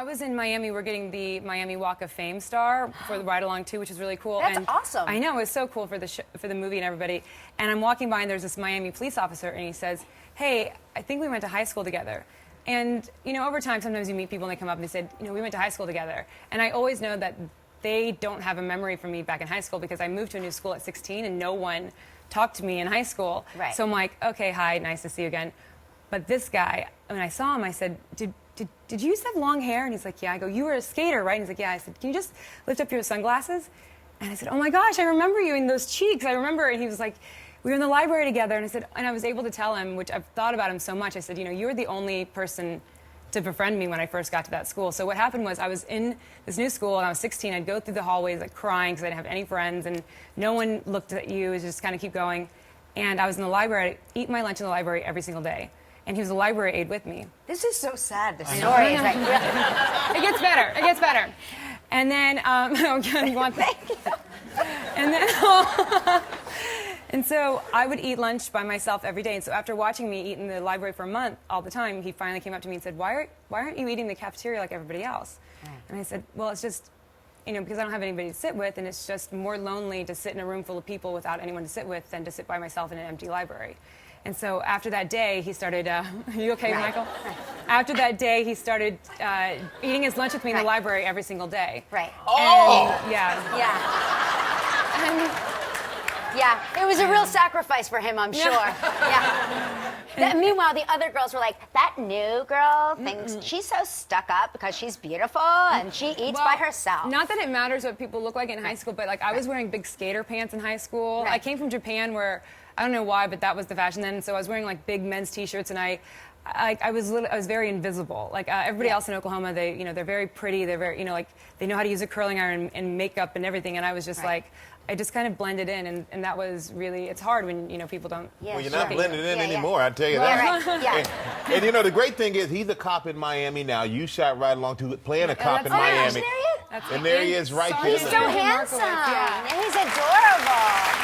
was in Miami. We're getting the Miami Walk of Fame star for the ride along too, which is really cool. That's awesome. I know, it was so cool for the movie and everybody. And I'm walking by and there's this Miami police officer and he says, "Hey, I think we went to high school together." And over time, sometimes you meet people and they come up and they said, we went to high school together. And I always know that they don't have a memory from me back in high school because I moved to a new school at 16 and no one talked to me in high school. Right. So I'm like, okay, hi, nice to see you again. But this guy, when I saw him, I said, did you used to have long hair? And he's like, yeah. I go, you were a skater, right? And he's like, yeah. I said, can you just lift up your sunglasses? And I said, oh my gosh, I remember you in those cheeks. I remember. And he was like, we were in the library together. And I said, and I was able to tell him, which I've thought about him so much. I said, you were the only person to befriend me when I first got to that school. So what happened was I was in this new school and I was 16. I'd go through the hallways like crying because I didn't have any friends and no one looked at you. It was just kind of keep going. And I was in the library. I'd eat my lunch in the library every single day. And he was a library aid with me. This is so sad, the story. Is like, It gets better. It gets better. And then, you want that? And then, and so I would eat lunch by myself every day. And so after watching me eat in the library for a month all the time, he finally came up to me and said, why aren't you eating the cafeteria like everybody else? And I said, well, it's just, because I don't have anybody to sit with, and it's just more lonely to sit in a room full of people without anyone to sit with than to sit by myself in an empty library. And so after that day, he started, are you okay, Michael? After that day, he started eating his lunch with me in the library every single day. Right. Oh! And, yeah. Yeah, it was a real sacrifice for him, I'm sure. Yeah. Meanwhile, the other girls were like, that new girl thinks she's so stuck up because she's beautiful and she eats by herself. Not that it matters what people look like in high school, but like I was wearing big skater pants in high school. I came from Japan where, I don't know why, but that was the fashion then. So I was wearing like big men's t-shirts and I was very invisible. Like everybody else in Oklahoma, they're very pretty. They're very, like they know how to use a curling iron and makeup and everything. And I was just like, I just kind of blended in, and that was really, it's hard when, people don't. Well, you're not blending in anymore, I tell you that. Right. And the great thing is, he's a cop in Miami now. You shot right along to playing a cop in Miami. There he is. And there he is right there. He's so handsome. Yeah. And he's adorable.